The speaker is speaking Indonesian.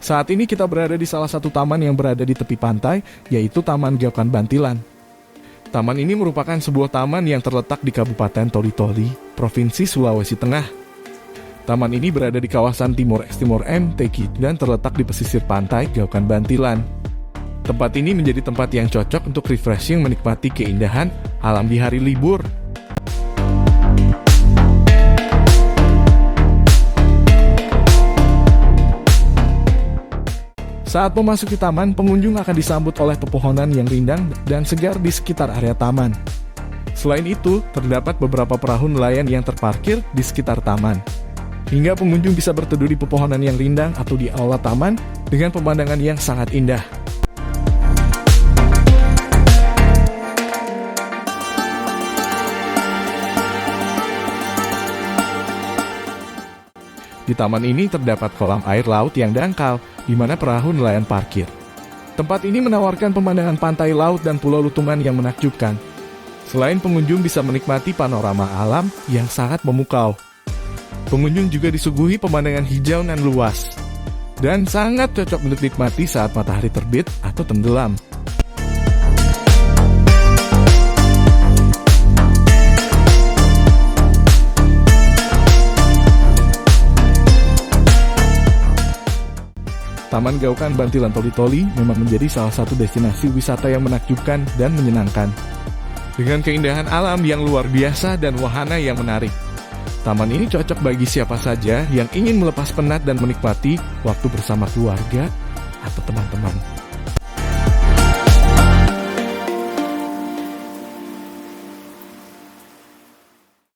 Saat ini kita berada di salah satu taman yang berada di tepi pantai, yaitu Taman Gaokan Bantilan. Taman ini merupakan sebuah taman yang terletak di Kabupaten Toli-Toli, Provinsi Sulawesi Tengah. Taman ini berada di kawasan Timur MTQ dan terletak di pesisir pantai Gaokan Bantilan. Tempat ini menjadi tempat yang cocok untuk refreshing menikmati keindahan alam di hari libur. Saat memasuki taman, pengunjung akan disambut oleh pepohonan yang rindang dan segar di sekitar area taman. Selain itu, terdapat beberapa perahu nelayan yang terparkir di sekitar taman. Hingga pengunjung bisa berteduh di pepohonan yang rindang atau di aula taman dengan pemandangan yang sangat indah. Di taman ini terdapat kolam air laut yang dangkal, di mana perahu nelayan parkir. Tempat ini menawarkan pemandangan pantai laut dan pulau lutungan yang menakjubkan. Selain pengunjung bisa menikmati panorama alam yang sangat memukau, pengunjung juga disuguhi pemandangan hijau nan luas, dan sangat cocok untuk dinikmati saat matahari terbit atau tenggelam. Taman Gaokan Bantilan Toli-Toli memang menjadi salah satu destinasi wisata yang menakjubkan dan menyenangkan. Dengan keindahan alam yang luar biasa dan wahana yang menarik, taman ini cocok bagi siapa saja yang ingin melepas penat dan menikmati waktu bersama keluarga atau teman-teman.